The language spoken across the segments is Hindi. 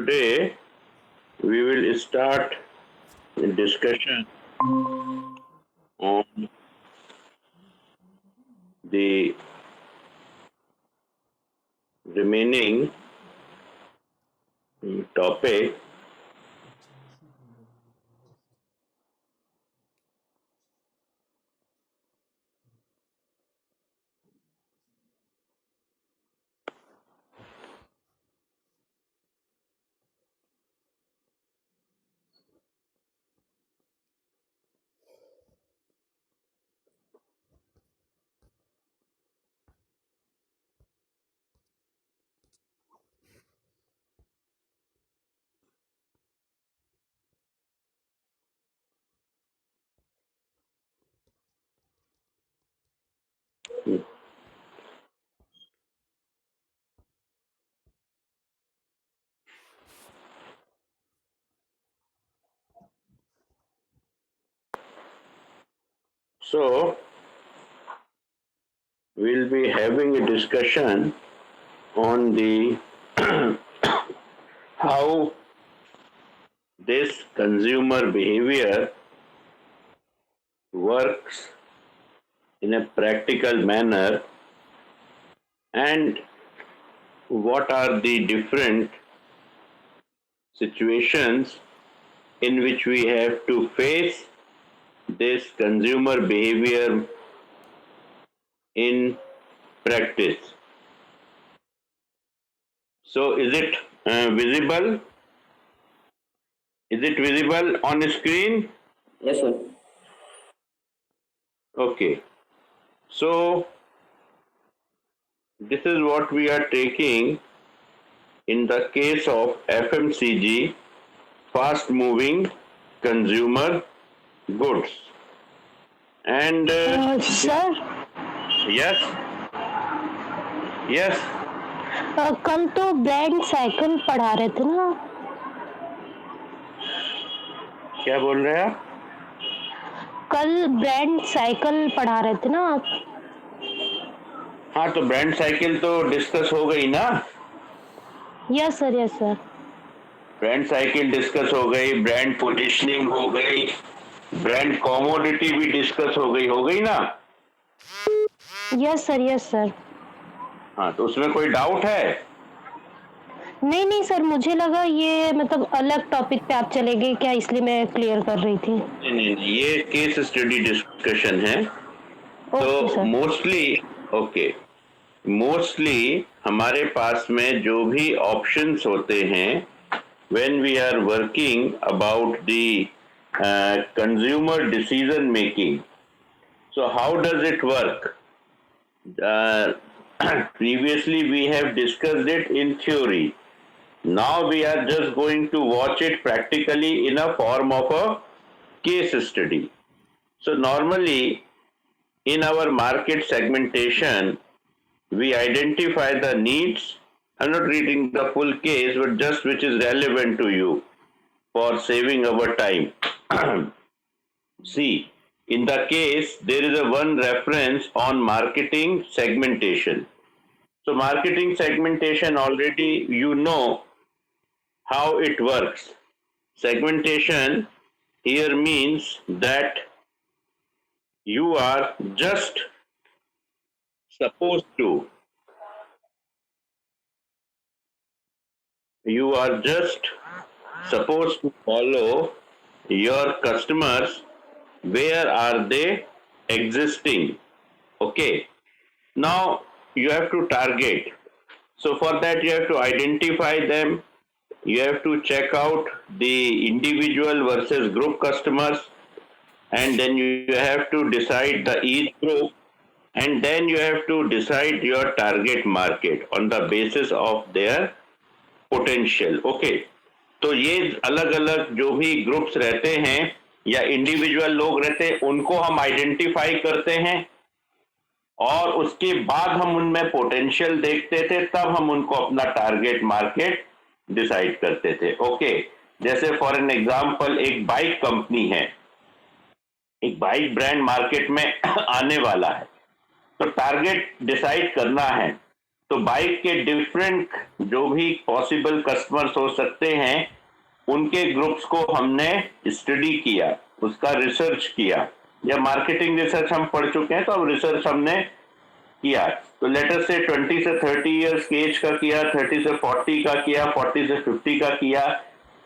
today we will start a discussion on the remaining topic. So we'll be having a discussion on the how this consumer behavior works in a practical manner and what are the different situations in which we have to face this consumer behavior in practice. So is it visible? Is it visible on screen? Yes, sir. Okay. So this is what we are taking in the case of FMCG, fast moving consumer goods. And sir yes, yes, कल तो ब्रांड साइकिल पढ़ा रहे थे ना। क्या बोल रहे हैं आप? कल ब्रांड साइकिल पढ़ा रहे थे ना आप। हाँ, तो ब्रांड साइकिल तो डिस्कस हो गई ना। Yes sir, yes sir. Brand cycle discuss हो गई, ब्रांड पोजिशनिंग हो गई, ब्रांड कॉमोडिटी भी डिस्कस हो गई ना। Yes sir, yes sir. हाँ, तो उसमें कोई डाउट है? नहीं नहीं सर, मुझे लगा ये मतलब अलग टॉपिक पे आप चले गए क्या, इसलिए मैं क्लियर कर रही थी। नहीं, ये केस स्टडी डिस्कशन है। ओके तो सर। मोस्टली हमारे पास में जो भी ऑप्शंस होते हैं when we are working about the consumer decision making, so how does it work? uh, Previously we have discussed it in theory. Now we are just going to watch it practically in a form of a case study. So normally in our market segmentation, we identify the needs. I'm not reading the full case, but just which is relevant to you for saving our time. See, in the case, there is a one reference on marketing segmentation. So marketing segmentation already you know how it works. Segmentation here means that you are just supposed to follow your customers. Where are they existing? Okay. Now you have to target. So for that you have to identify them. You have to check out the individual versus group customers, and then you have to decide the each group, and then you have to decide your target market on the basis of their potential. Okay, तो ये अलग अलग जो भी ग्रुप्स रहते हैं या इंडिविजुअल लोग रहते हैं उनको हम आइडेंटिफाई करते हैं और उसके बाद हम उनमें पोटेंशियल देखते थे, तब हम उनको अपना टारगेट मार्केट डिसाइड करते थे। ओके, जैसे फॉर एन एग्जांपल एक बाइक कंपनी है, एक बाइक ब्रांड मार्केट में आने वाला है, तो टारगेट डिसाइड करना है तो बाइक के डिफरेंट जो भी पॉसिबल कस्टमर्स हो सकते हैं उनके ग्रुप्स को हमने स्टडी किया, उसका रिसर्च किया, या मार्केटिंग रिसर्च हम पढ़ चुके हैं तो अब रिसर्च हमने किया। तो लेटर से 20 से 30 इयर्स के एज का किया, 30 से 40 का किया, 40 से 50 का किया,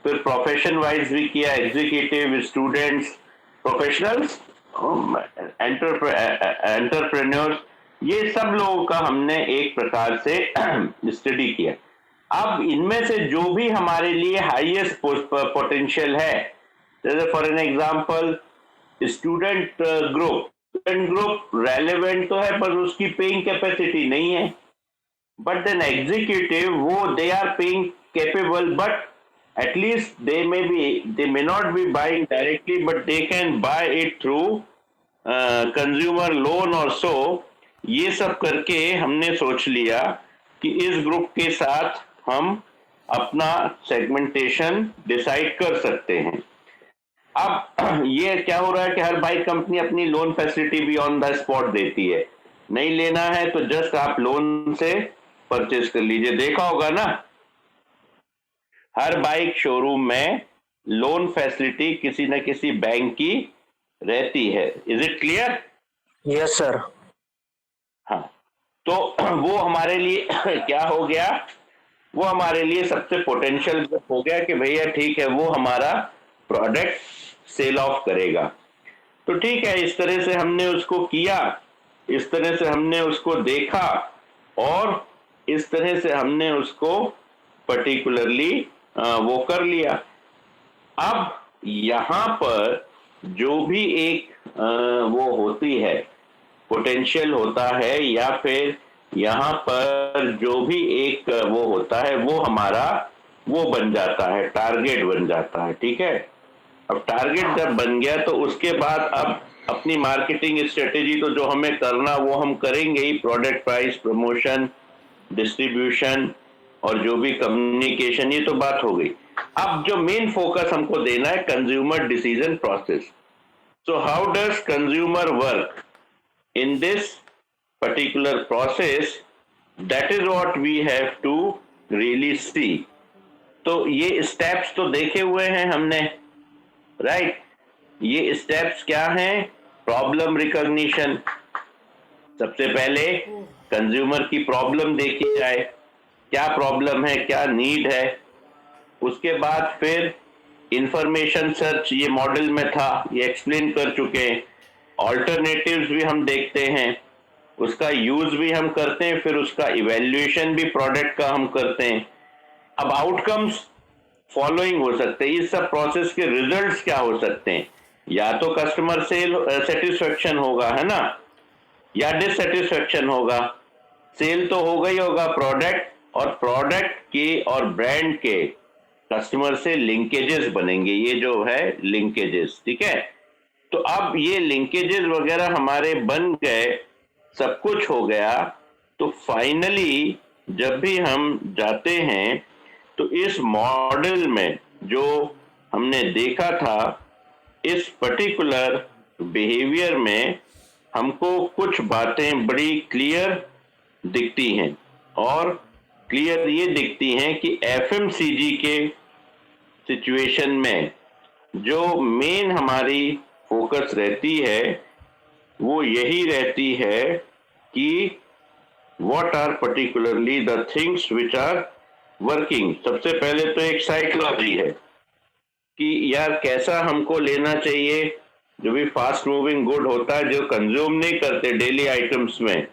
फिर प्रोफेशन वाइज भी किया, एग्जीक्यूटिव, स्टूडेंट्स, प्रोफेशनल्स, एंटरप्रेन्योर्स, ये सब लोगों का हमने एक प्रकार से स्टडी किया। अब इनमें से जो भी हमारे लिए हाईएस्ट पोटेंशियल है, जैसे for an example student group relevant तो है पर उसकी पेइंग कैपेसिटी नहीं है, बट देन एग्जीक्यूटिव वो they are paying capable, but at least they may not be buying directly, but they can buy it through consumer loan or so। ये सब करके हमने सोच लिया कि इस ग्रुप के साथ हम अपना सेगमेंटेशन डिसाइड कर सकते हैं। अब ये क्या हो रहा है कि हर बाइक कंपनी अपनी लोन फैसिलिटी भी ऑन द स्पॉट देती है, नहीं लेना है तो जस्ट आप लोन से परचेज कर लीजिए। देखा होगा ना, हर बाइक शोरूम में लोन फैसिलिटी किसी न किसी बैंक की रहती है। Is it clear? Yes sir. हाँ, तो वो हमारे लिए क्या हो गया, वो हमारे लिए सबसे पोटेंशियल हो गया कि भैया ठीक है वो हमारा प्रोडक्ट सेल ऑफ करेगा। तो ठीक है, इस तरह से हमने उसको किया, इस तरह से हमने उसको देखा और इस तरह से हमने उसको पर्टिकुलरली वो कर लिया। अब यहां पर जो भी एक वो होती है पोटेंशियल होता है, या फिर यहां पर जो भी एक वो होता है वो हमारा वो बन जाता है, टारगेट बन जाता है। ठीक है, अब टारगेट जब बन गया तो उसके बाद अब अपनी मार्केटिंग स्ट्रेटेजी तो जो हमें करना वो हम करेंगे ही, प्रोडक्ट प्राइस, प्रमोशन, डिस्ट्रीब्यूशन और जो भी कम्युनिकेशन, ये तो बात हो गई। अब जो मेन फोकस हमको देना है consumer decision process. So how does consumer work in this particular process, that is what we have to really see. तो ये स्टेप्स तो देखे हुए हैं हमने, राइट? ये स्टेप्स क्या हैं? प्रॉब्लम रिकॉग्निशन, सबसे पहले कंज्यूमर की प्रॉब्लम देखी जाए, क्या प्रॉब्लम है, क्या नीड है। उसके बाद फिर इंफॉर्मेशन सर्च, ये मॉडल में था, ये एक्सप्लेन कर चुके हैं। ऑल्टरनेटिव्स भी हम देखते हैं, उसका यूज भी हम करते हैं, फिर उसका इवैल्यूएशन भी प्रोडक्ट का हम करते हैं। अब आउटकम्स फॉलोइंग हो सकते हैं, इस सब प्रोसेस के रिजल्ट्स क्या हो सकते हैं? या तो कस्टमर सेटिस्फेक्शन होगा, है ना, या डिससेटिस्फेक्शन होगा। सेल तो होगा ही होगा प्रोडक्ट, और प्रोडक्ट के और ब्रांड के कस्टमर से लिंकेजेस बनेंगे, ये जो है लिंकेजेस। ठीक है, तो अब ये लिंकेजेस वगैरह हमारे बन गए, सब कुछ हो गया, तो फाइनली जब भी हम जाते हैं तो इस मॉडल में जो हमने देखा था, इस पर्टिकुलर बिहेवियर में हमको कुछ बातें बड़ी क्लियर दिखती हैं, और क्लियर ये दिखती हैं कि एफएमसीजी के सिचुएशन में जो मेन हमारी फोकस रहती है वो यही रहती है कि what are particularly the things which are working. सबसे पहले तो एक साइकोलॉजी है कि यार कैसा हमको लेना चाहिए, जो भी फास्ट मूविंग गुड होता है, जो कंज्यूम नहीं करते डेली आइटम्स में,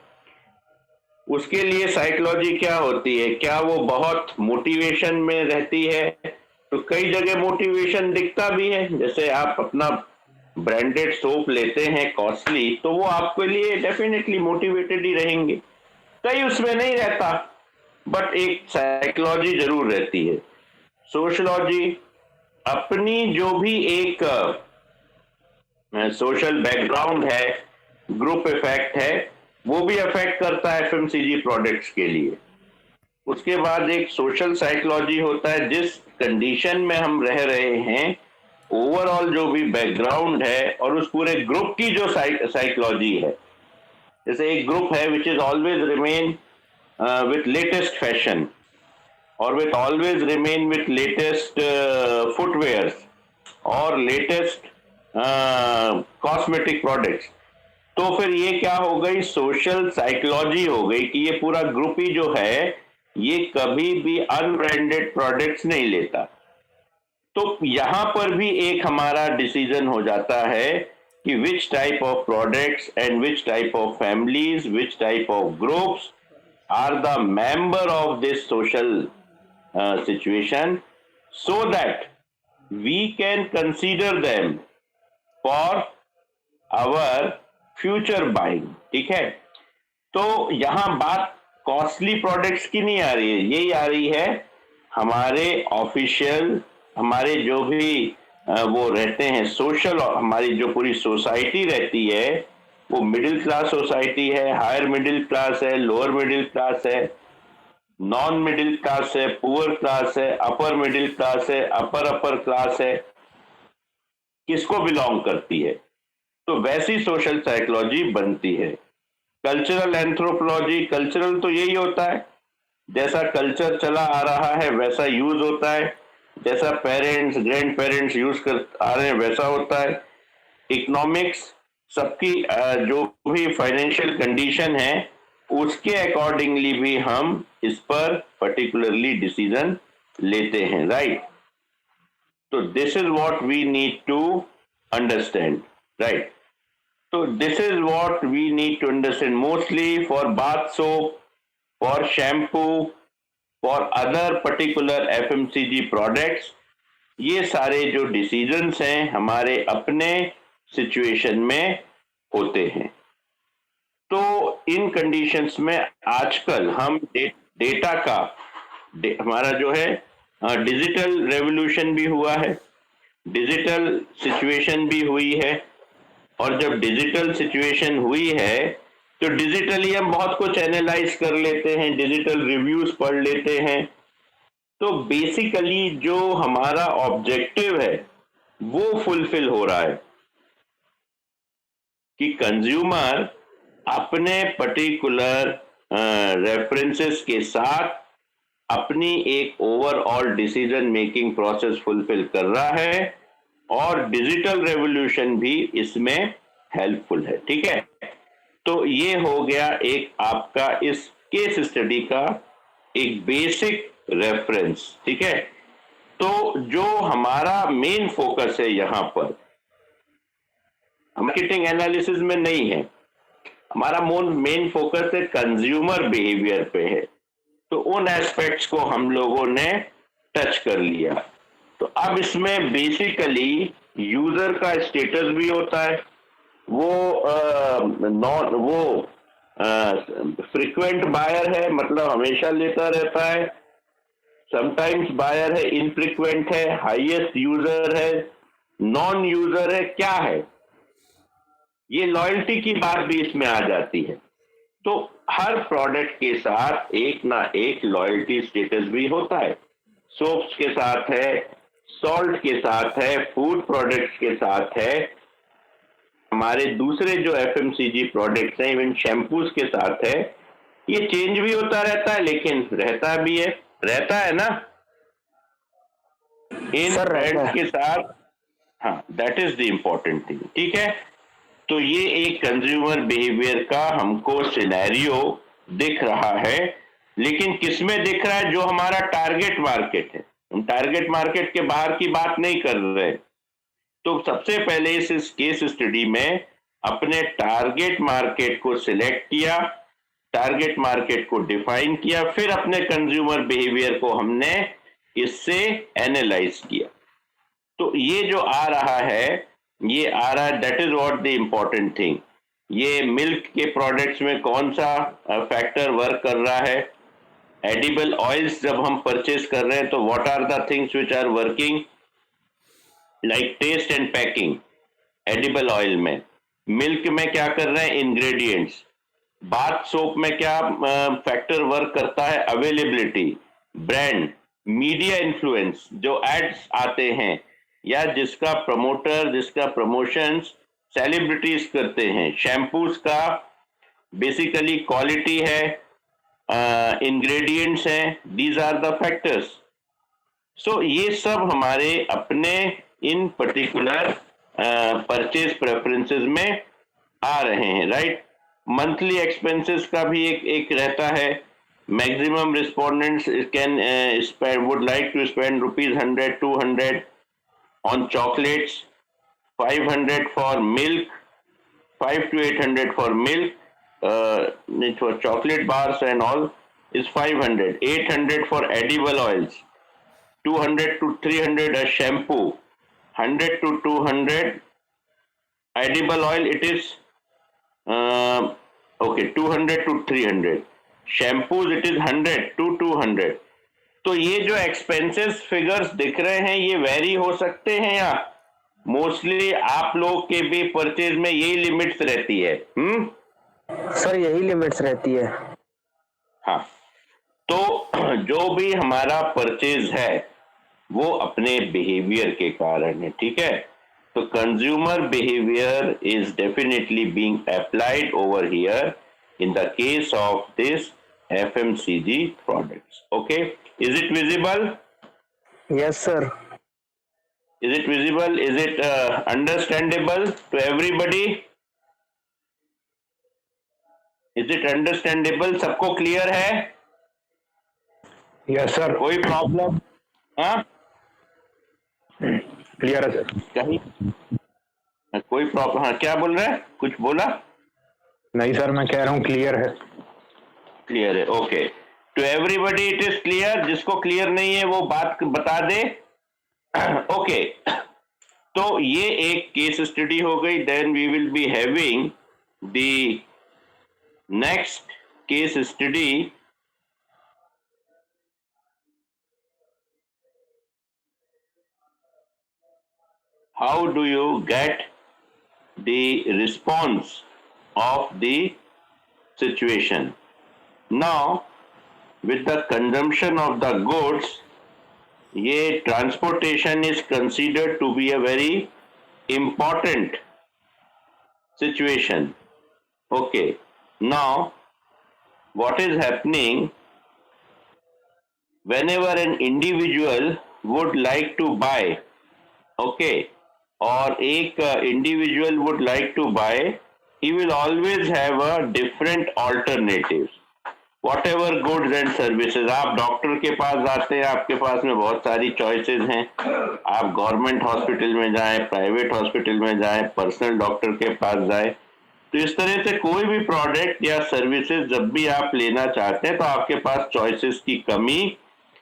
उसके लिए साइकोलॉजी क्या होती है? क्या वो बहुत मोटिवेशन में रहती है? तो कई जगह मोटिवेशन दिखता भी है, जैसे आप अपना ब्रांडेड सोप लेते हैं कॉस्टली, तो वो आपके लिए डेफिनेटली मोटिवेटेड ही रहेंगे। कई उसमें नहीं रहता, बट एक साइकोलॉजी जरूर रहती है। सोशलॉजी, अपनी जो भी एक सोशल बैकग्राउंड है, ग्रुप इफेक्ट है, वो भी अफेक्ट करता है एफएमसीजी प्रोडक्ट्स के लिए। उसके बाद एक सोशल साइकोलॉजी होता है, जिस कंडीशन में हम रह रहे हैं, ओवरऑल जो भी बैकग्राउंड है, और उस पूरे ग्रुप की जो साइकोलॉजी है। जैसे एक ग्रुप है which is always remain with latest fashion, or with always remain with latest footwears और लेटेस्ट कॉस्मेटिक प्रोडक्ट्स, तो फिर ये क्या हो गई, सोशल साइकोलॉजी हो गई कि ये पूरा ग्रुप ही जो है ये कभी भी अनब्रांडेड प्रोडक्ट्स नहीं लेता। तो यहां पर भी एक हमारा डिसीजन हो जाता है कि which type of products and which type of families, which type of groups are the member of this social situation, so that we can consider them for our future buying। ठीक है, तो यहां बात कॉस्टली प्रोडक्ट्स की नहीं आ रही है, यही आ रही है हमारे ऑफिशियल, हमारे जो भी वो रहते हैं सोशल, हमारी जो पूरी सोसाइटी रहती है वो मिडिल क्लास सोसाइटी है, हायर मिडिल क्लास है, लोअर मिडिल क्लास है, नॉन मिडिल क्लास है, पुअर क्लास है, अपर मिडिल क्लास है, अपर क्लास है, किसको बिलोंग करती है। तो वैसी सोशल साइकोलॉजी बनती है। कल्चरल एंथ्रोपोलॉजी, कल्चरल तो यही होता है, जैसा कल्चर चला आ रहा है वैसा यूज होता है, जैसा पेरेंट्स ग्रैंड पेरेंट्स यूज कर आ रहे हैं वैसा होता है। इकोनॉमिक्स, सबकी जो भी फाइनेंशियल कंडीशन है उसके अकॉर्डिंगली भी हम इस पर पर्टिकुलरली डिसीजन लेते हैं, राइट। तो this is what we need to understand, right. तो this is what we need to understand mostly for bath soap, for shampoo, for other particular FMCG products. ये सारे जो डिसीजंस हैं हमारे अपने सिचुएशन में होते हैं। तो इन कंडीशंस में आजकल हम डेटा का हमारा जो है डिजिटल रेवोल्यूशन भी हुआ है, डिजिटल सिचुएशन भी हुई है, और जब डिजिटल सिचुएशन हुई है तो डिजिटली हम बहुत कुछ एनालाइज कर लेते हैं, डिजिटल रिव्यूज पढ़ लेते हैं। तो बेसिकली जो हमारा ऑब्जेक्टिव है वो फुलफिल हो रहा है कि कंज्यूमर अपने पर्टिकुलर रेफरेंसेस के साथ अपनी एक overall decision making process fulfil कर रहा है, और डिजिटल रेवोल्यूशन भी इसमें हेल्पफुल है। ठीक है, तो ये हो गया एक आपका इस केस स्टडी का एक बेसिक रेफरेंस। ठीक है, तो जो हमारा मेन फोकस है यहाँ पर मार्केटिंग एनालिसिस में नहीं है, हमारा मेन फोकस है कंज्यूमर बिहेवियर पे है। तो उन एस्पेक्ट्स को हम लोगों ने टच कर लिया। तो अब इसमें बेसिकली यूजर का स्टेटस भी होता है, वो फ्रीक्वेंट बायर है, मतलब हमेशा लेता रहता है, समटाइम्स बायर है, इनफ्रीक्वेंट है, हाईएस्ट यूजर है, नॉन यूजर है, क्या है, ये लॉयल्टी की बात भी इसमें आ जाती है। तो हर प्रोडक्ट के साथ एक ना एक लॉयल्टी स्टेटस भी होता है। सोप्स के साथ है, सॉल्ट के साथ है, फूड प्रोडक्ट्स के साथ है, हमारे दूसरे जो एफएमसीजी प्रोडक्ट्स हैं, इवन शैम्पूज के साथ है। ये चेंज भी होता रहता है लेकिन रहता भी है, रहता है ना इन ब्रांड्स के साथ। हाँ, that is the important thing. ठीक है, तो ये एक कंज्यूमर बिहेवियर का हमको सिनेरियो दिख रहा है, लेकिन किसमें दिख रहा है, जो हमारा टारगेट मार्केट है। हम टारगेट मार्केट के बाहर की बात नहीं कर रहे। तो सबसे पहले इस केस स्टडी में अपने टारगेट मार्केट को सिलेक्ट किया, टारगेट मार्केट को डिफाइन किया, फिर अपने कंज्यूमर बिहेवियर को हमने इससे एनालाइज किया। तो ये जो आ रहा है, ये आ रहा है, that is what the important thing. ये मिल्क के प्रोडक्ट्स में कौन सा फैक्टर वर्क कर रहा है, एडिबल ऑयल्स जब हम परचेज कर रहे हैं तो what are the things which are working, like taste and packing. Edible oil में, मिल्क में क्या कर रहे हैं, इंग्रेडिएंट्स। बाथ सोप में क्या फैक्टर वर्क करता है, अवेलेबिलिटी, ब्रांड, मीडिया इन्फ्लुएंस, जो एड्स आते हैं या जिसका प्रमोटर, जिसका प्रमोशंस सेलिब्रिटीज करते हैं। शैम्पूज का बेसिकली क्वालिटी है, इंग्रेडिएंट्स हैं, दीज आर द फैक्टर्स. सो ये सब हमारे अपने इन पर्टिकुलर परचेज प्रेफरेंसेस में आ रहे हैं, राइट. मंथली एक्सपेंसेस का भी एक रहता है. Maximum respondents can spend would like to spend ₹100 200 on chocolates, 500 for milk, 5 to 800 for milk, for chocolate bars and all is 500, 800 for edible oils, 200 to 300 a shampoo, 100 to 200 edible oil it is okay 200 to 300, shampoos it is 100 to 200. तो ये जो एक्सपेंसेस फिगर्स दिख रहे हैं ये वेरी हो सकते हैं या मोस्टली आप लोग के भी परचेज में यही लिमिट्स रहती है? सर यही लिमिट्स रहती है. हाँ, तो जो भी हमारा परचेज है वो अपने बिहेवियर के कारण है, ठीक है. तो consumer behaviour is definitely being applied over here in the case of this FMCG products. Okay, is it visible? Yes sir. Is it visible? Is it understandable to everybody? Is it understandable? सबको क्लियर है? Yes sir. कोई प्रॉब्लम? हाँ, क्लियर है सर. कहीं कोई प्रॉब्लम? हाँ, क्या बोल रहे हैं? कुछ बोला? नहीं सर, मैं कह रहा हूँ क्लियर है. क्लियर है. Okay, to everybody it is clear. जिसको क्लियर नहीं है वो बात बता दे. ओके, तो ये एक केस स्टडी हो गई. Then we will be having the next case study. How do you get the response of the situation. Now, with the consumption of the goods, ये transportation is considered to be a very important situation. Okay, now what is happening whenever an individual would like to buy, okay, or एक individual would like to buy, he will always have a different alternatives. Whatever goods and services, आप डॉक्टर के पास जाते हैं, आपके पास में बहुत सारी चॉइसेस हैं. आप गवर्नमेंट हॉस्पिटल में जाएं, प्राइवेट हॉस्पिटल में जाएं, पर्सनल डॉक्टर के पास जाएं. तो इस तरह से कोई भी प्रोडक्ट या सर्विसेज जब भी आप लेना चाहते हैं तो आपके पास चॉइसेस की कमी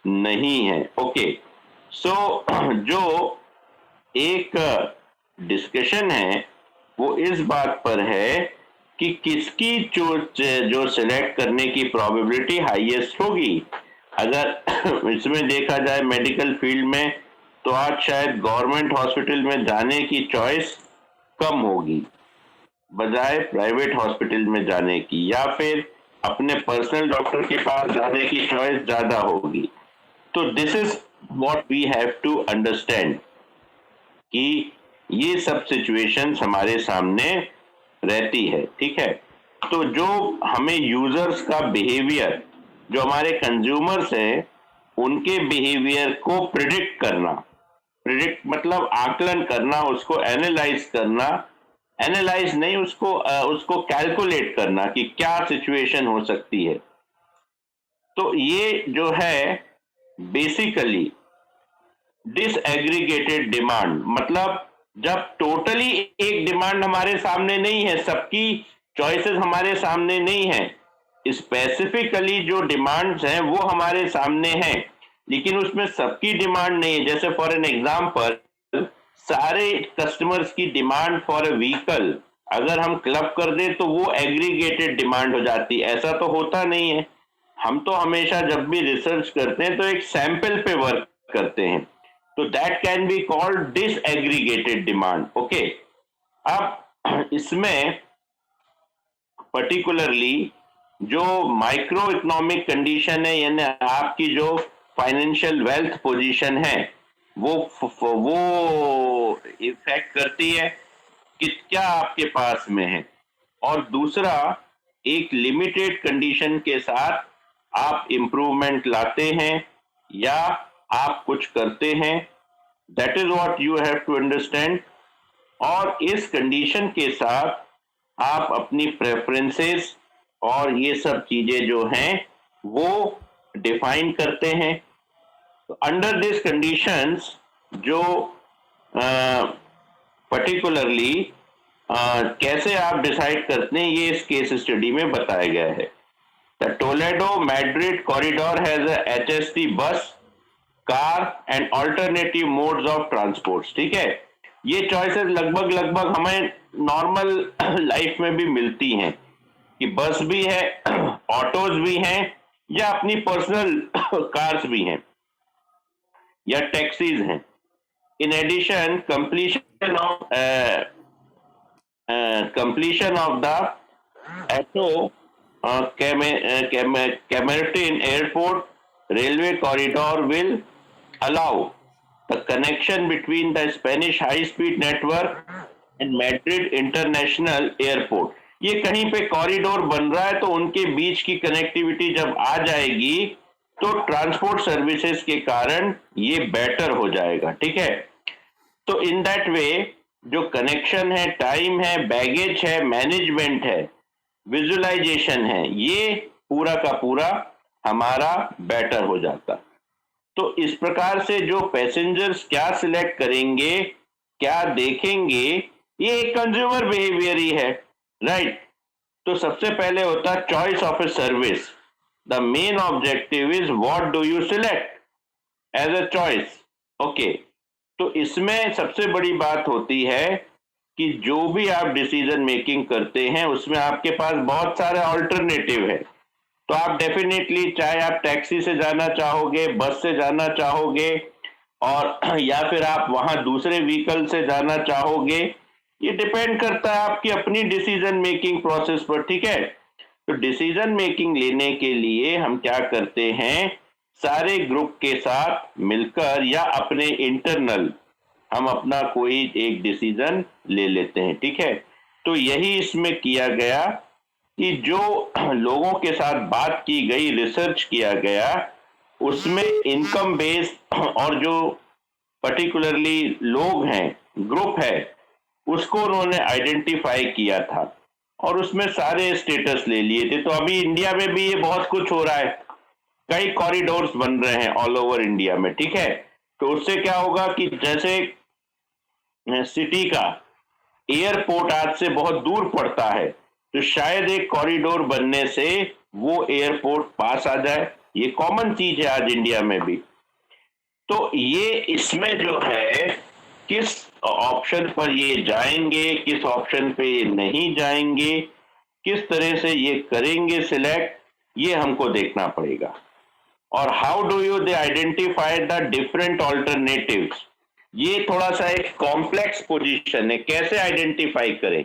नहीं है. ओके, सो जो एक डिस्कशन है वो इस बात पर है कि किसकी जो सिलेक्ट करने की प्रोबेबिलिटी हाईएस्ट होगी. अगर इसमें देखा जाए मेडिकल फील्ड में तो आज शायद गवर्नमेंट हॉस्पिटल में जाने की चॉइस कम होगी बजाय प्राइवेट हॉस्पिटल में जाने की, या फिर अपने पर्सनल डॉक्टर के पास जाने की चॉइस ज्यादा होगी. तो this is what we have to understand कि ये सब सिचुएशंस हमारे सामने रहती है, ठीक है. तो जो हमें यूजर्स का बिहेवियर, जो हमारे कंज्यूमर्स हैं उनके बिहेवियर को प्रिडिक्ट करना, प्रिडिक्ट मतलब आकलन करना, उसको एनालाइज करना, एनालाइज नहीं उसको कैलकुलेट करना कि क्या सिचुएशन हो सकती है. तो ये जो है बेसिकली डिसएग्रीगेटेड डिमांड, मतलब जब टोटली एक डिमांड हमारे सामने नहीं है, सबकी चॉइसेस हमारे सामने नहीं है, स्पेसिफिकली जो डिमांड्स हैं वो हमारे सामने हैं लेकिन उसमें सबकी डिमांड नहीं है. जैसे फॉर एन एग्जांपल सारे कस्टमर्स की डिमांड फॉर ए व्हीकल अगर हम क्लब कर दें तो वो एग्रीगेटेड डिमांड हो जाती है. ऐसा तो होता नहीं है. हम तो हमेशा जब भी रिसर्च करते हैं तो एक सैंपल पे वर्क करते हैं. तो that can be called disaggregated demand. Okay, अब इसमें पर्टिकुलरली जो माइक्रो इकोनॉमिक कंडीशन है यानी आपकी जो फाइनेंशियल वेल्थ पोजीशन है वो इफेक्ट करती है कि क्या आपके पास में है. और दूसरा एक लिमिटेड कंडीशन के साथ आप इम्प्रूवमेंट लाते हैं या आप कुछ करते हैं, that is what you have to understand. और इस कंडीशन के साथ आप अपनी प्रेफरेंसेस और ये सब चीजें जो हैं वो डिफाइन करते हैं। अंडर दिस कंडीशंस जो पर्टिकुलरली कैसे आप डिसाइड करते हैं ये इस केस स्टडी में बताया गया है। The Toledo Madrid corridor has a HST बस, car and alternative modes of transport. ठीक है, ये चॉइसेस लगभग लगभग हमें नॉर्मल लाइफ में भी मिलती हैं कि बस भी है, ऑटोज भी हैं, या अपनी पर्सनल कार्स भी हैं या टैक्सीज हैं। In addition, completion of the Atto Camertin Airport railway corridor will allow the connection between the Spanish high-speed network and Madrid International Airport। ये कहीं पे कॉरिडोर बन रहा है तो उनके बीच की कनेक्टिविटी जब आ जाएगी तो ट्रांसपोर्ट सर्विसेज के कारण ये बेटर हो जाएगा। ठीक है, तो इन दैट वे जो कनेक्शन है, टाइम है, बैगेज है, मैनेजमेंट है, विजुअलाइजेशन है, ये पूरा का पूरा हमारा बेटर हो जाता। तो इस प्रकार से जो पैसेंजर्स क्या सिलेक्ट करेंगे, क्या देखेंगे, ये एक कंज्यूमर बिहेवियर ही है, राइट। तो सबसे पहले होता है choice of a service. The main objective is what do you select as a choice. Okay, तो इसमें सबसे बड़ी बात होती है कि जो भी आप डिसीजन मेकिंग करते हैं उसमें आपके पास बहुत सारे ऑल्टरनेटिव है। तो आप डेफिनेटली, चाहे आप टैक्सी से जाना चाहोगे, बस से जाना चाहोगे, और या फिर आप वहां दूसरे व्हीकल से जाना चाहोगे, ये डिपेंड करता है आपकी अपनी डिसीजन मेकिंग प्रोसेस पर। ठीक है, तो डिसीजन मेकिंग लेने के लिए हम क्या करते हैं, सारे ग्रुप के साथ मिलकर या अपने इंटरनल हम अपना कोई एक डिसीजन ले लेते हैं। ठीक है, तो यही इसमें किया गया कि जो लोगों के साथ बात की गई, रिसर्च किया गया, उसमें इनकम बेस्ड और जो पर्टिकुलरली लोग हैं, ग्रुप है, उसको उन्होंने आइडेंटिफाई किया था और उसमें सारे स्टेटस ले लिए थे। तो अभी इंडिया में भी ये बहुत कुछ हो रहा है, कई कॉरिडोर्स बन रहे हैं ऑल ओवर इंडिया में। ठीक है, तो उससे क्या होगा कि जैसे सिटी का एयरपोर्ट आज से बहुत दूर पड़ता है, तो शायद एक कॉरिडोर बनने से वो एयरपोर्ट पास आ जाए। ये कॉमन चीज है आज इंडिया में भी। तो ये इसमें जो है किस ऑप्शन पर ये जाएंगे, किस ऑप्शन पे ये नहीं जाएंगे, किस तरह से ये करेंगे सिलेक्ट, ये हमको देखना पड़ेगा। और how do you they identify the different alternatives, ये थोड़ा सा एक कॉम्प्लेक्स पोजीशन है। कैसे आइडेंटिफाई करें,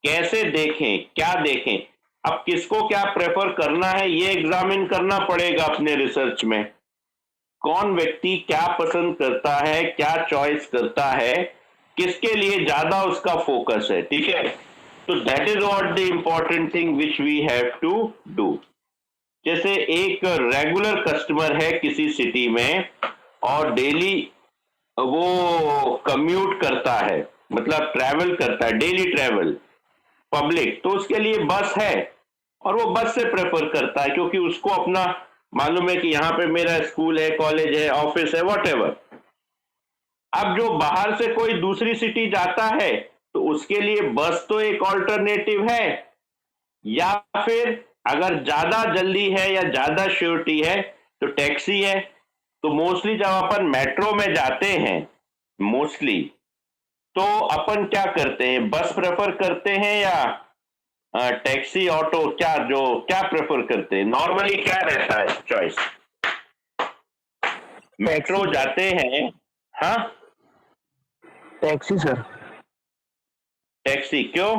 कैसे देखें, क्या देखें, अब किसको क्या प्रेफर करना है ये एग्जामिन करना पड़ेगा अपने रिसर्च में। कौन व्यक्ति क्या पसंद करता है, क्या चॉइस करता है, किसके लिए ज्यादा उसका फोकस है। ठीक है, तो that is what the important thing which we have to do. जैसे एक रेगुलर कस्टमर है किसी सिटी में और डेली वो कम्यूट करता है, मतलब ट्रैवल करता है, डेली ट्रैवल पब्लिक, तो उसके लिए बस है और वो बस से प्रेफर करता है क्योंकि उसको अपना मालूम है कि यहाँ पे मेरा स्कूल है, कॉलेज है, ऑफिस है, व्हाटएवर। अब जो बाहर से कोई दूसरी सिटी जाता है तो उसके लिए बस तो एक ऑल्टरनेटिव है, या फिर अगर ज्यादा जल्दी है या ज्यादा श्योरिटी है तो टैक्सी है। तो मोस्टली जब अपन मेट्रो में जाते हैं मोस्टली, तो अपन क्या करते हैं, बस प्रेफर करते हैं या टैक्सी, ऑटो, क्या प्रेफर करते हैं? नॉर्मली क्या रहता है चॉइस? मेट्रो जाते हैं, हाँ टैक्सी सर। टैक्सी क्यों?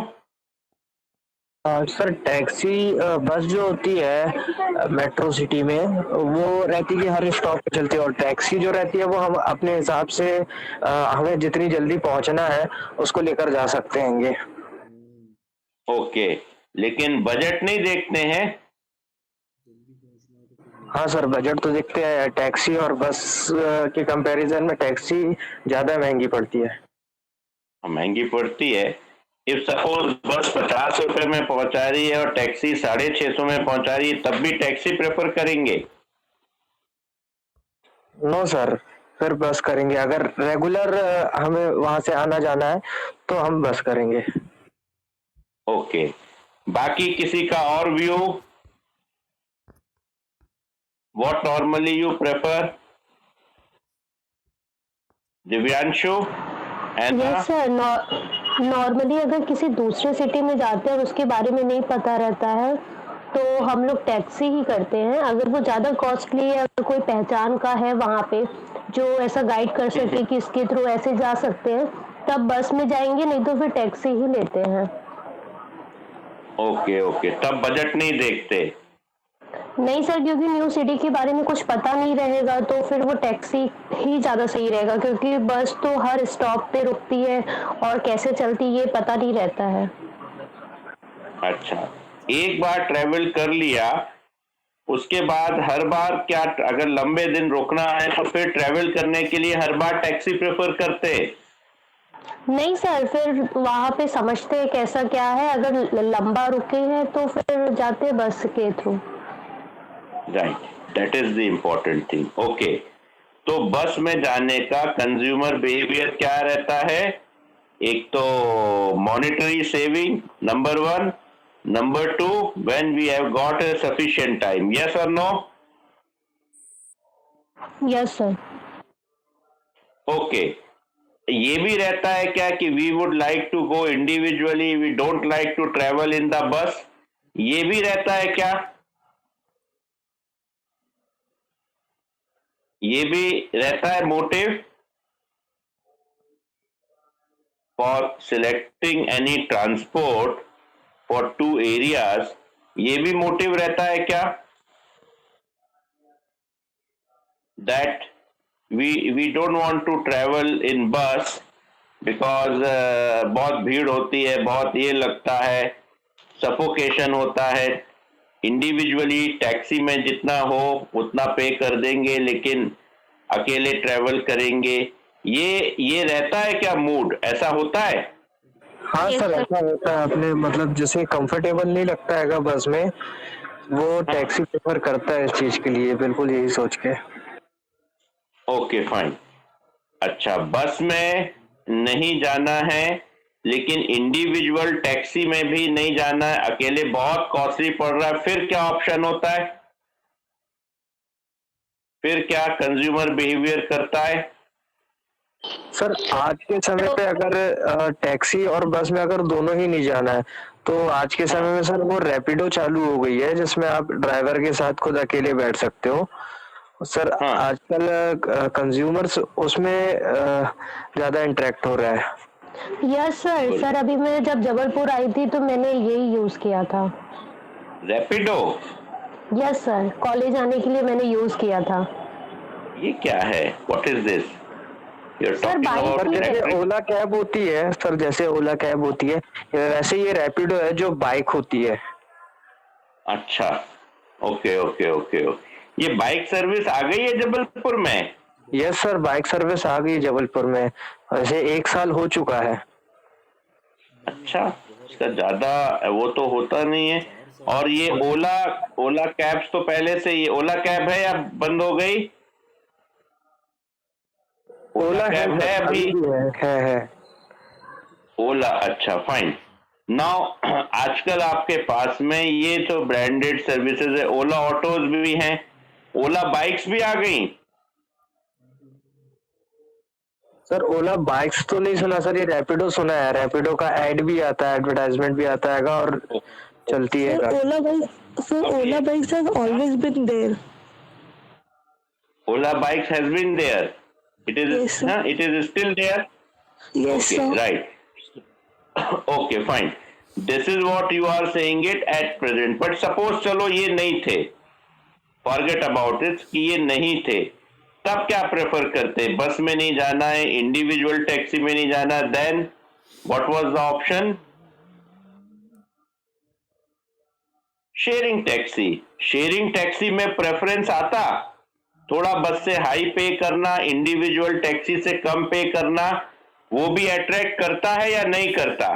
सर टैक्सी बस जो होती है मेट्रो सिटी में वो रहती है कि हर स्टॉप पे चलती है, और टैक्सी जो रहती है वो हम अपने हिसाब से हमें जितनी जल्दी पहुंचना है उसको लेकर जा सकते हैं। ओके, लेकिन बजट नहीं देखते हैं? हाँ सर, बजट तो दिखते हैं, टैक्सी और बस के कंपैरिजन में टैक्सी ज्यादा महंगी पड़ती है। महंगी पड़ती है। इफ सपोज बस 50 रुपए में पहुंचा रही है और टैक्सी 650 में पहुंचा रही है, तब भी टैक्सी प्रेफर करेंगे? नो सर, फिर बस करेंगे। अगर रेगुलर हमें वहां से आना जाना है तो हम बस करेंगे। ओके, बाकी किसी का और view? What normally you prefer? Divyanshu, yes एना? सर, नॉर्मली अगर किसी दूसरे सिटी में जाते हैं और उसके बारे में नहीं पता रहता है तो हम लोग टैक्सी ही करते हैं। अगर वो ज़्यादा कॉस्टली है, अगर कोई पहचान का है वहाँ पे जो ऐसा गाइड कर सके कि इसके थ्रू ऐसे जा सकते हैं, तब बस में जाएंगे, नहीं तो फिर टैक्सी ही लेते हैं। ओके ओके, तब बजट नहीं देखते? नहीं सर, क्योंकि न्यू सिटी के बारे में कुछ पता नहीं रहेगा तो फिर वो टैक्सी ही ज़्यादा सही रहेगा, क्योंकि बस तो हर स्टॉप पे रुकती है और कैसे चलती ये पता नहीं रहता है। अच्छा, एक बार ट्रेवल कर लिया उसके बाद हर बार क्या, अगर लंबे दिन रुकना है तो फिर ट्रेवल करने के लिए हर बार टैक्सी प्रेफर करते? नहीं सर, फिर वहाँ पे समझते हैं कैसा क्या है, अगर लंबा रुके हैं तो फिर जाते बस के through. Right, that is the important thing. Okay, तो बस में जाने का कंज्यूमर बिहेवियर क्या रहता है? एक तो monetary saving, number one. Number two, when we have got a sufficient time, yes और नो? Yes sir. ओके, ये भी रहता है क्या कि we would like to go individually, we don't like to travel in the bus? ये भी रहता है क्या? ये भी रहता है motive for selecting any transport for two areas? ये भी मोटिव रहता है क्या? That we don't want to travel in bus because बहुत भीड़ होती है, बहुत ये लगता है, सफोकेशन होता है। इंडिविजुअली टैक्सी में जितना हो उतना पे कर देंगे, लेकिन अकेले ट्रेवल करेंगे, ये रहता है क्या मूड? ऐसा होता है? हाँ यस सर, सर। ऐसा होता है। अपने मतलब जैसे कंफर्टेबल नहीं लगता है बस में, वो हाँ, टैक्सी प्रेफर करता है इस चीज के लिए, बिल्कुल यही सोच के। Okay fine. अच्छा, बस में नहीं जाना है लेकिन इंडिविजुअल टैक्सी में भी नहीं जाना है, अकेले बहुत कॉस्टली पड़ रहा है, फिर क्या ऑप्शन होता है? फिर क्या कंज्यूमर बिहेवियर करता है? सर, आज के समय पे अगर टैक्सी और बस में अगर दोनों ही नहीं जाना है तो आज के समय हाँ में सर वो रैपिडो चालू हो गई है, जिसमें आप ड्राइवर के साथ खुद अकेले बैठ सकते हो। सर, हाँ। आजकल कंज्यूमर्स उसमें ज्यादा इंटरेक्ट हो रहा है। Yes sir. गुड। सर, अभी मैं जब जबलपुर आई थी तो मैंने यही यूज किया था। रैपिडो? यस सर, कॉलेज आने के लिए मैंने यूज किया था। ये क्या है? What is this? You are sir talking bike sir, about ही है। जैसे ओला कैब होती है सर, जैसे ओला कैब होती है वैसे ये रैपिडो है जो बाइक होती है। अच्छा, ओके ओके ओके ओके। ये बाइक सर्विस आ गई है जबलपुर में? यस सर, बाइक सर्विस आ गई जबलपुर में, वैसे 1 साल हो चुका है। अच्छा, इसका ज्यादा वो तो होता नहीं है। और ये ओला, ओला कैब्स तो पहले से, ये ओला कैब है या बंद हो गई? ओला ओला है कैब है सर, अभी? अभी भी है। ओला, अच्छा फाइन। नाउ आजकल आपके पास में ये तो ब्रांडेड सर्विसेज है, ओला ऑटोज भी हैं, ओला बाइक्स भी आ गई। सर, ओला बाइक्स तो नहीं सुना सर, ये रैपिडो सुना है। रैपिडो का एड भी आता है, एडवर्टाइजमेंट भी आता है और चलती है Sir, गाड़ी। Ola bike, sir, okay, Ola bikes have always been there. Ola bikes has been there, it Yes, is, sir. हाँ, it is still there. Yes, okay, sir. Right, okay fine. This is what you are saying it at present, but suppose चलो ये नहीं थे, फॉरगेट अबाउट इट कि ये नहीं थे, तब क्या प्रेफर करते? बस में नहीं जाना है, इंडिविजुअल टैक्सी में नहीं जाना, then what was the option? Sharing taxi में प्रेफरेंस आता, थोड़ा बस से हाई पे करना, इंडिविजुअल टैक्सी से कम पे करना, वो भी अट्रैक्ट करता है या नहीं करता?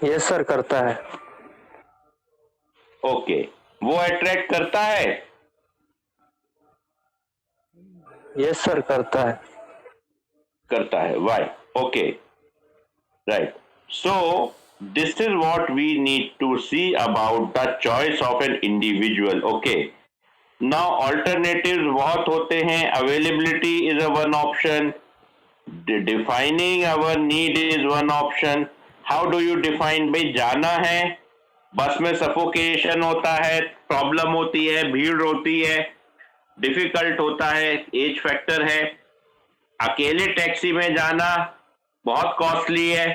यस सर, करता है। ओके, वो अट्रैक्ट करता है। यस सर, करता है। Why? Okay, right. So this is what we need to see about the choice of an individual. Okay, now alternatives बहुत होते हैं. Availability is a one option. Defining our need is one option. How do you define? भाई जाना है, बस में सफोकेशन होता है, प्रॉब्लम होती है, भीड़ होती है, डिफिकल्ट होता है, एज फैक्टर है। अकेले टैक्सी में जाना बहुत कॉस्टली है,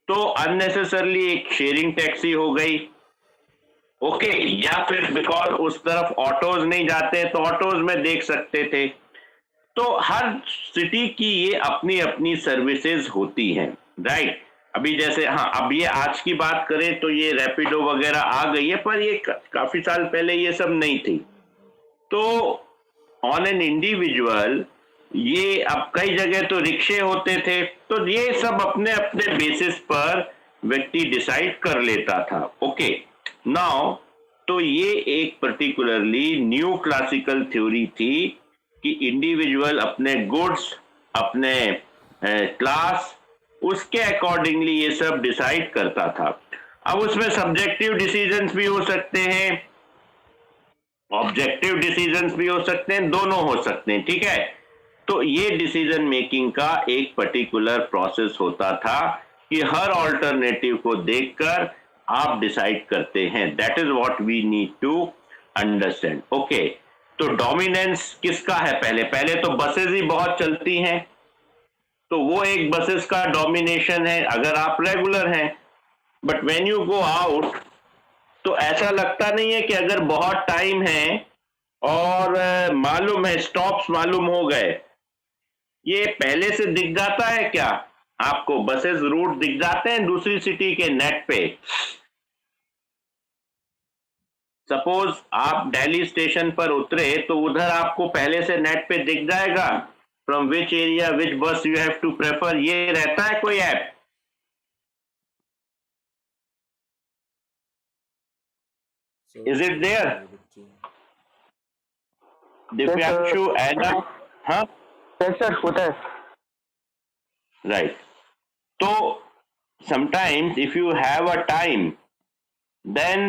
तो अननेसेसरली एक शेयरिंग टैक्सी हो गई। ओके, या फिर बिकॉज उस तरफ ऑटोज नहीं जाते तो ऑटोज में देख सकते थे। तो हर सिटी की ये अपनी अपनी सर्विसेज होती हैं, राइट। अभी जैसे अब ये आज की बात करें तो ये रैपिडो वगैरह आ गई है, पर ये काफी साल पहले ये सब नहीं थी। तो ऑन एन इंडिविजुअल ये अब कई जगह तो रिक्शे होते थे, तो ये सब अपने अपने बेसिस पर व्यक्ति डिसाइड कर लेता था। ओके, नाउ तो ये एक पर्टिकुलरली न्यू क्लासिकल थ्योरी थी कि इंडिविजुअल अपने गुड्स, अपने क्लास, उसके अकॉर्डिंगली ये सब डिसाइड करता था। अब उसमें सब्जेक्टिव डिसीजंस भी हो सकते हैं, ऑब्जेक्टिव डिसीजंस भी हो सकते हैं, दोनों हो सकते हैं, ठीक है। तो ये डिसीजन मेकिंग का एक पर्टिकुलर प्रोसेस होता था कि हर ऑल्टरनेटिव को देखकर आप डिसाइड करते हैं। That is what we need to understand. Okay, तो डोमिनेंस किसका है? पहले तो बसेस ही बहुत चलती हैं, तो वो एक बसेस का डोमिनेशन है अगर आप रेगुलर हैं। But when you go out तो ऐसा लगता नहीं है कि अगर बहुत टाइम है और मालूम है, स्टॉप्स मालूम हो गए, ये पहले से दिख जाता है क्या आपको? बसेस रूट दिख जाते हैं दूसरी सिटी के नेट पे। सपोज आप दिल्ली स्टेशन पर उतरे तो उधर आपको पहले से नेट पे दिख जाएगा फ्रॉम विच एरिया विच बस यू हैव टू प्रेफर। ये रहता है कोई app? Is it there? Divyanshu, Ena? हाँ सर, होता है। राइट। तो sometimes if you have a time, then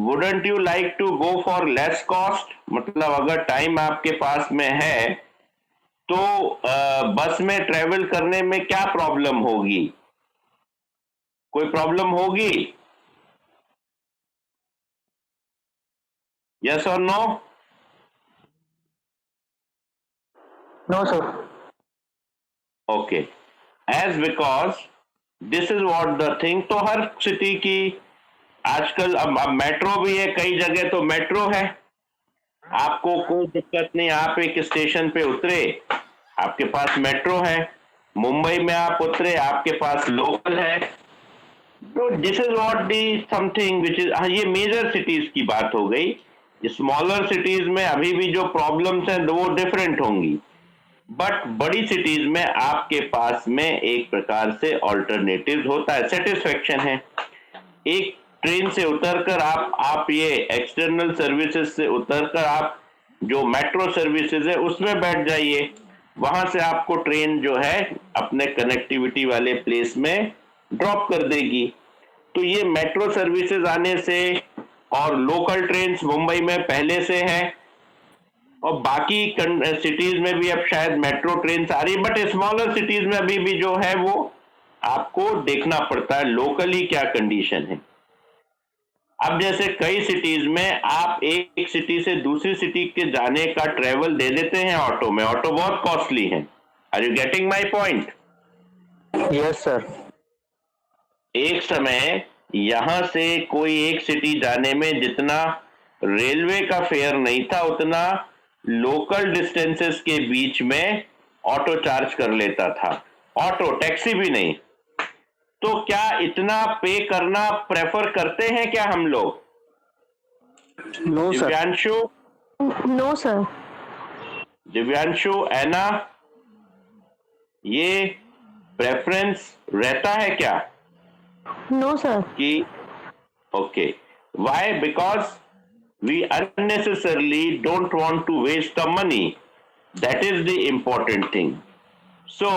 wouldn't you like to go for less cost? मतलब अगर टाइम आपके पास में है तो बस में ट्रेवल करने में क्या प्रॉब्लम होगी? कोई प्रॉब्लम होगी? यस और no? No sir. Okay, as because this is what the thing. तो हर सिटी की आजकल अब मेट्रो भी है, कई जगह तो मेट्रो है, आपको कोई दिक्कत नहीं। आप एक स्टेशन पे उतरे, आपके पास मेट्रो है। मुंबई में आप उतरे, आपके पास लोकल है। तो this is what the something which is, ये मेजर सिटीज की बात हो गई। स्मॉलर सिटीज में अभी भी जो प्रॉब्लम्स हैं वो डिफरेंट होंगी, बट बड़ी सिटीज में आपके पास में एक प्रकार से ऑल्टरनेटिव होता है, सेटिस्फेक्शन है। एक ट्रेन से उतरकर आप ये एक्सटर्नल सर्विसेज से उतरकर आप जो मेट्रो सर्विसेज है उसमें बैठ जाइए, वहां से आपको ट्रेन जो है अपने कनेक्टिविटी वाले प्लेस में ड्रॉप कर देगी। तो ये मेट्रो सर्विसेज आने से, और लोकल ट्रेन्स मुंबई में पहले से हैं, और बाकी सिटीज में भी अब शायद मेट्रो ट्रेन आ रही, बट स्मॉलर सिटीज में अभी भी जो है वो आपको देखना पड़ता है लोकली क्या कंडीशन है। अब जैसे कई सिटीज में आप एक सिटी से दूसरी सिटी के जाने का ट्रेवल दे देते हैं ऑटो में, ऑटो बहुत कॉस्टली है। Are you getting my point? Yes sir. एक समय यहां से कोई एक सिटी जाने में जितना रेलवे का फेयर नहीं था, उतना लोकल डिस्टेंसेस के बीच में ऑटो चार्ज कर लेता था। ऑटो, टैक्सी भी नहीं। तो क्या इतना पे करना प्रेफर करते हैं क्या हम लोग? No sir. Divyanshu, no sir. Divyanshu, Ena, ये प्रेफरेंस रहता है क्या नो सर। कि okay, why? Because we unnecessarily don't want to waste the money. That is the important thing. So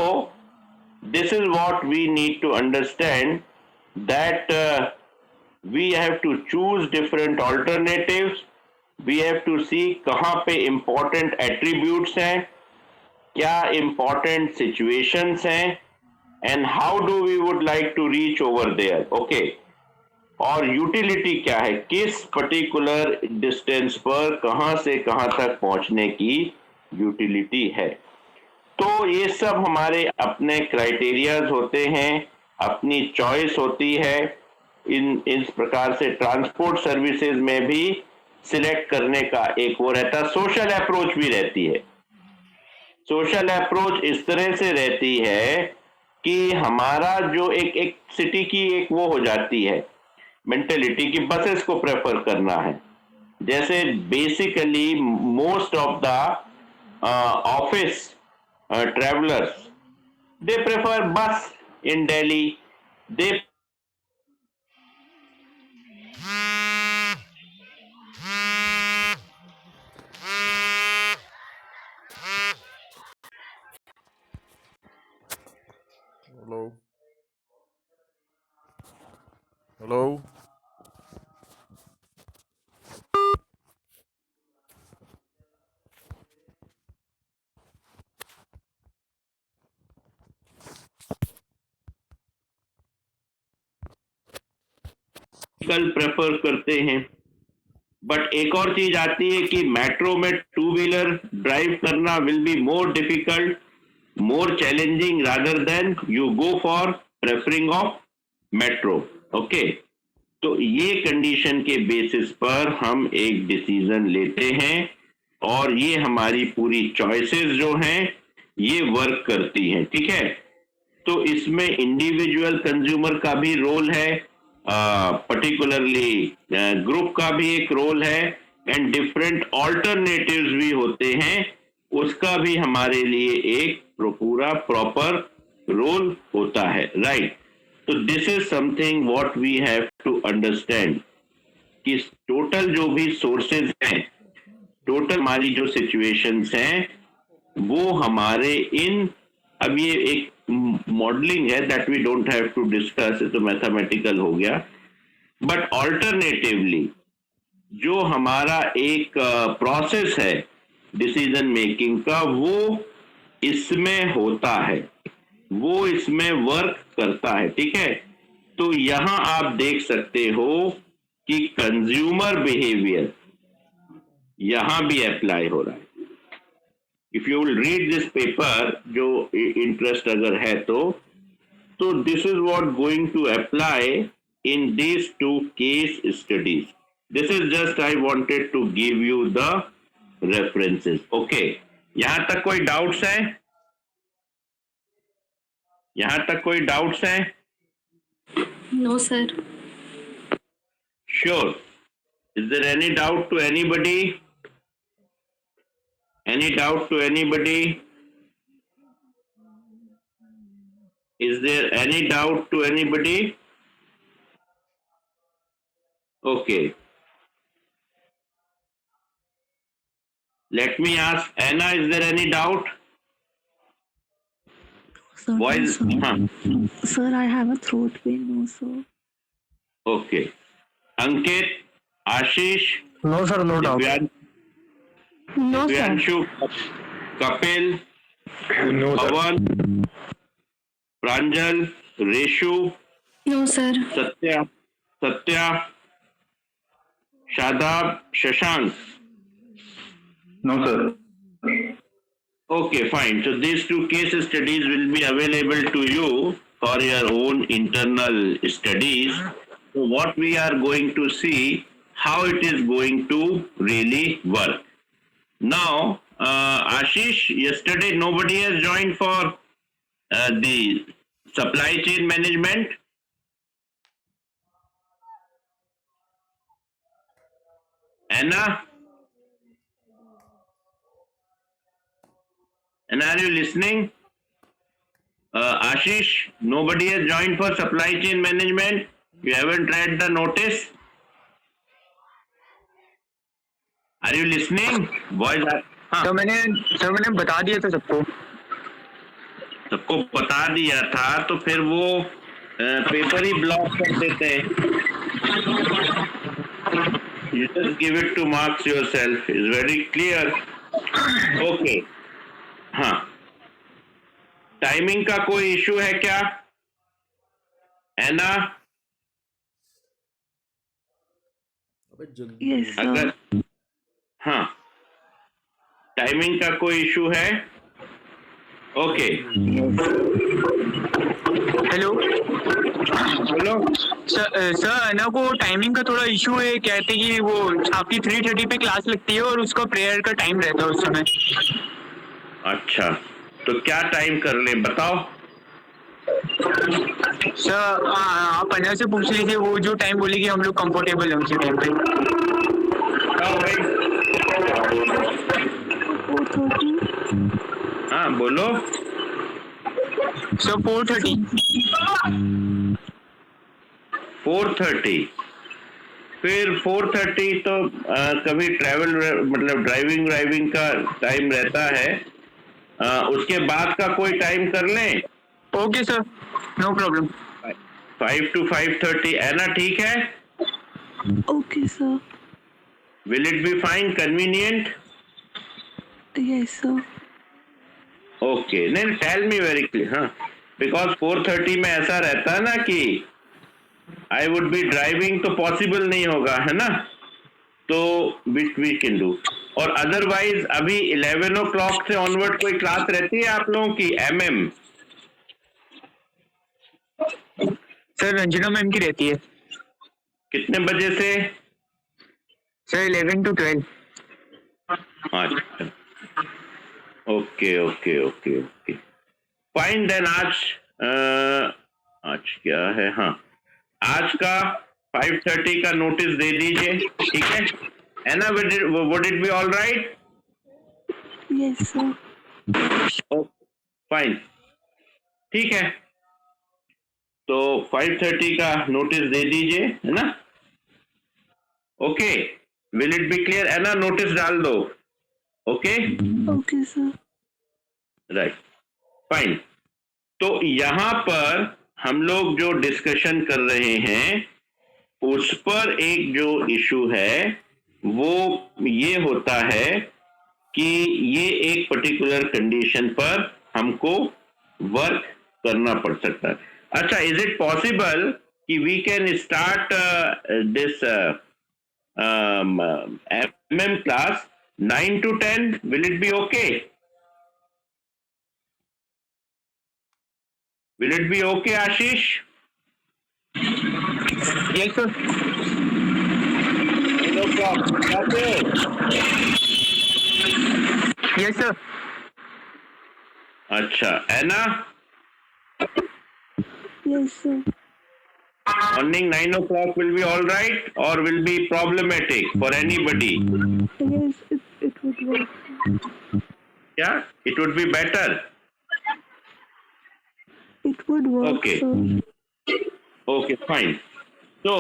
this is what we need to understand, that we have to choose different alternatives. We have to see कहाँ पे important attributes हैं, क्या important situations हैं, and how do we would like to reach over there. Okay. और यूटिलिटी क्या है, किस पर्टिकुलर डिस्टेंस पर कहां से कहां तक पहुंचने की यूटिलिटी है। तो ये सब हमारे अपने क्राइटेरियाज होते हैं, अपनी चॉइस होती है। इन इस प्रकार से ट्रांसपोर्ट सर्विसेज में भी सिलेक्ट करने का एक वो रहता है, सोशल अप्रोच भी रहती है। सोशल अप्रोच इस तरह से रहती है कि हमारा जो एक सिटी की एक वो हो जाती है मेंटेलिटी की बसेस को प्रेफर करना है। जैसे basically most of the office travellers they prefer बस इन दिल्ली, दे Hello. Hello. कल प्रेफर करते हैं। बट एक और चीज आती है कि मेट्रो में टू व्हीलर ड्राइव करना will be more difficult, more challenging rather than you go for preferring of metro. Okay, तो ये कंडीशन के बेसिस पर हम एक डिसीजन लेते हैं और ये हमारी पूरी चॉइसेस जो हैं ये वर्क करती हैं। ठीक है, तो इसमें इंडिविजुअल कंज्यूमर का भी रोल है, पर्टिकुलरली ग्रुप का भी एक रोल है, एंड डिफरेंट ऑल्टरनेटिव्स भी होते हैं, उसका भी हमारे लिए एक पूरा प्रॉपर रोल होता है। राइट, तो this is something what we have to understand कि टोटल जो भी सोर्सेज हैं, टोटल हमारी जो सिचुएशंस हैं वो हमारे इन, अब ये एक मॉडलिंग है that we don't have to discuss, तो मैथमेटिकल हो गया, बट ऑल्टरनेटिवली जो हमारा एक प्रोसेस है डिसीजन मेकिंग का वो इसमें होता है, वो इसमें वर्क करता है। ठीक है, तो यहां आप देख सकते हो कि कंज्यूमर बिहेवियर यहां भी अप्लाई हो रहा है। If you will read this paper, जो इंटरेस्ट अगर है तो this is what going to apply in these two case studies. This is just I wanted to give you the references. Okay, यहां तक कोई डाउट्स है? यहां तक कोई डाउट्स है? No sir. Sure. Is there any doubt to anybody? Any doubt to anybody? Is there any doubt to anybody? Okay. Let me ask Anna, is there any doubt? Sir, Voice. sir, I have a throat pain. No, sir. Okay. Ankit, Ashish, no sir, no doubt. No sir. Divyanshu, Kapil, Pawan, Pranjal, Reshu, no sir. Satya, Shadab, Shashank. No, sir. Okay, fine. So these two case studies will be available to you for your own internal studies. So what we are going to see how it is going to really work. Now, Ashish, yesterday nobody has joined for the supply chain management. Anna? And are you listening? Ashish, nobody has joined for supply chain management. You haven't read the notice. Are you listening? Boys are... हाँ, तो मैंने बता दिया था सबको. सबको बता दिया था तो फिर वो पेपर ही ब्लॉक कर देते हैं. You just give it to marks yourself. Is very clear. Okay. हाँ, टाइमिंग का कोई इशू है क्या? एना? अबे जल्दी Yes, sir. अगर हाँ, टाइमिंग का कोई इशू है? ओके, हेलो बोलो. सर अना को टाइमिंग का थोड़ा इशू है. कहते कि वो आपकी 3:30 पे क्लास लगती है और उसका प्रेयर का टाइम रहता है उस समय. अच्छा, तो क्या टाइम कर ले बताओ. सर आप अना से पूछ लीजिए. वो जो टाइम बोलेगी हम लोग कंफर्टेबल है उसी टाइम पे. बताओ भाई. 4:30. हाँ बोलो. सर 4:30. 4:30. फिर 4:30 तो कभी ट्रैवल मतलब ड्राइविंग का टाइम रहता है. उसके बाद का कोई टाइम कर लें. Okay sir, no problem. 5 to 5:30. एना ठीक है? Okay, sir. Will it be fine, convenient? Yes, sir. Okay. Then tell me very clear. हाँ, because 4:30 में ऐसा रहता है ना कि I would be driving तो possible नहीं होगा, है ना? तो which we can do. और otherwise अभी 11 o'clock से onward कोई क्लास रहती है आप लोगों की MM? सर रंजना मैम की रहती है. कितने बजे से? Sir 11 to 12. अच्छा, ओके. Fine then. आज क्या है? हाँ, आज का 5:30 का नोटिस दे दीजिए. ठीक है? एना, would it be all right? Yes, sir. Fine, ठीक है. तो 5:30 का नोटिस दे दीजिए, है ना? Okay, will it be clear? एना, नोटिस डाल दो. Okay, Okay, sir. Right, fine. तो यहां पर हम लोग जो डिस्कशन कर रहे हैं उस पर एक जो इशू है वो ये होता है कि ये एक पर्टिकुलर कंडीशन पर हमको वर्क करना पड़ सकता है. अच्छा, इज इट पॉसिबल कि we can start this MM class 9 to 10? Will it be okay? Will it be okay, Ashish? Yes sir. No problem. Okay. Yes sir. अच्छा, Anna, Yes, sir. morning 9 o'clock will be all right or will be problematic for anybody? Yes, it would work. Yeah, it would be better. It would work, Okay. sir. Okay, fine. So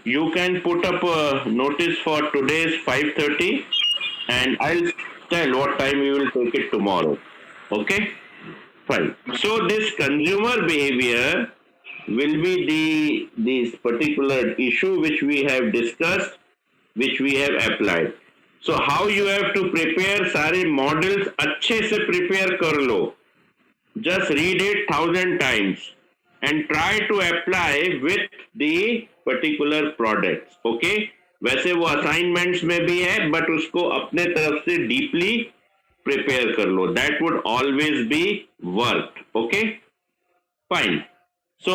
you can put up a notice for today's 5:30 and I'll tell what time we will take it tomorrow. Okay, fine. So this consumer behavior will be this particular issue which we have discussed, which we have applied. So how you have to prepare? सारे models अच्छे से prepare कर लो. Just read it 1,000 times and try to apply with the particular products. Okay? वैसे वो assignments में भी है but उसको अपने तरफ से deeply prepare कर लो. That would always be worked. Okay? Fine. So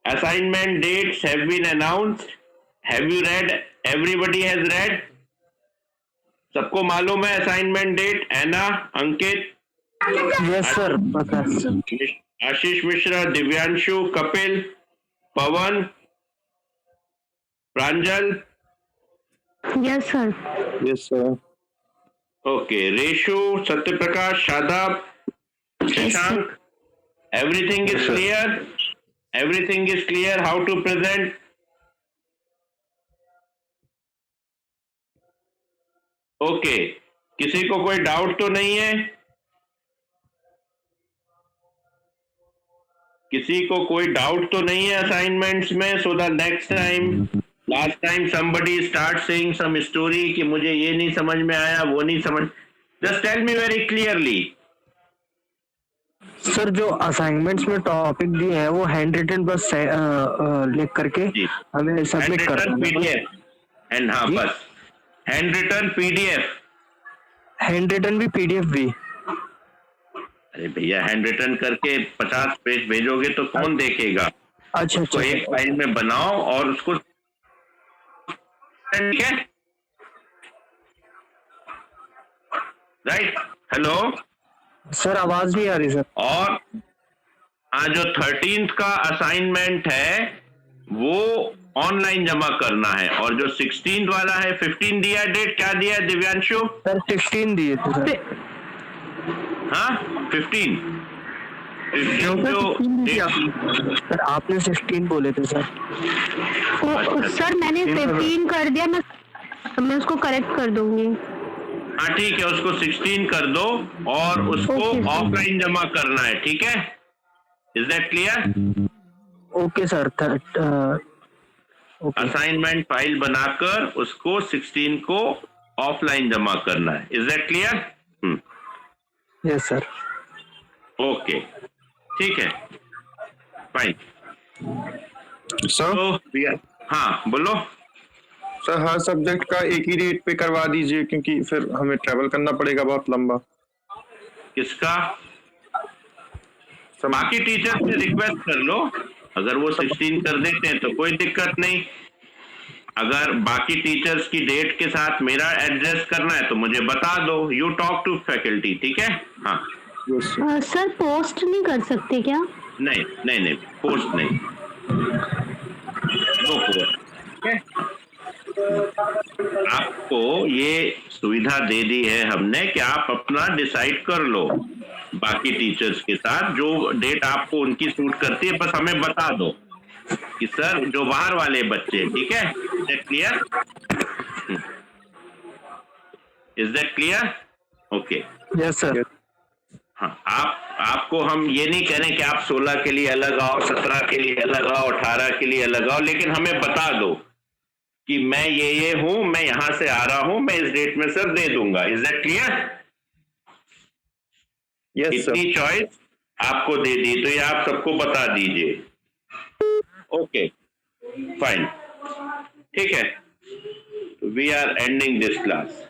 assignment dates have been announced. Have you read? Everybody has read? सबको मालूम है assignment date? Anna, Ankit, Yes sir. पता. Ashish Mishra, Divyanshu, Kapil, Pawan, Pranjal, yes sir. Yes, sir. Okay, Reshu, Satyaprakash, Shadab, Shashank, everything is clear? Everything is clear how to present? Okay, किसी को कोई डाउट तो नहीं है? किसी को कोई डाउट तो नहीं है असाइनमेंट्स में? So the next time, last time somebody start saying some story कि मुझे ये नहीं समझ में आया, वो नहीं समझ, just tell me very clearly. Sir जो असाइनमेंट्स में टॉपिक दिए हैं वो हैंड रिटन बस लिख करके जी। हमें सबमिट हैंड करना रिटन है। पीडीएफ एंड हाँ जी। बस hand written PDF. Hand written भी पीडीएफ भी। अरे भैया हैंड रिटन करके 50 पेज भेजोगे तो कौन देखेगा? अच्छा उसको अच्छा एक फाइल में बनाओ और उसको, ठीक है? राइट? हेलो? सर आवाज नहीं आ रही सर। और आज जो 13th का असाइनमेंट है वो ऑनलाइन जमा करना है, और जो 16th वाला है, 15 दिया डेट, क्या दिया है दिव्यांशु? सर 16 दिए थे सर। हाँ 15 सर आपने 16 बोले थे सर। सर मैंने 15 कर दिया, मैं उसको करेक्ट कर दूंगी। हाँ ठीक है, उसको 16 कर दो और उसको Okay, sir. ऑफलाइन जमा करना है, ठीक है? Is that clear? Okay sir. Okay assignment file बनाकर उसको 16 को ऑफलाइन जमा करना है, is that clear? Yes sir. Okay ठीक है, फाइन। सर तो हाँ बोलो। सर हर सब्जेक्ट का एक ही रेट पे करवा दीजिए, क्योंकि फिर हमें ट्रैवल करना पड़ेगा बहुत लंबा। किसका? बाकी टीचर से रिक्वेस्ट कर लो, अगर वो 16 कर देते हैं तो कोई दिक्कत नहीं। अगर बाकी टीचर्स की डेट के साथ मेरा एडजस्ट करना है तो मुझे बता दो, यू टॉक टू फैकल्टी, ठीक है? हाँ सर पोस्ट नहीं कर सकते क्या? नहीं नहीं नहीं, पोस्ट नहीं, नो पोस्ट, ठीक है? आपको ये सुविधा दे दी है हमने कि आप अपना डिसाइड कर लो बाकी टीचर्स के साथ, जो डेट आपको उनकी सूट करती है, बस हमें बता दो कि सर जो बाहर वाले बच्चे, ठीक है? Is that clear? Is that clear? Okay yes sir. हाँ, आपको हम ये नहीं कह रहे कि आप 16 के लिए अलग आओ, 17 के लिए अलग आओ, 18 के लिए अलग आओ, लेकिन हमें बता दो कि मैं ये हूं, मैं यहां से आ रहा हूं, मैं इस डेट में सर दे दूंगा। Is that clear? Yes sir. इतनी चॉइस आपको दे दी तो ये आप सबको बता दीजिए। ओके फाइन, ठीक है, we are ending this class.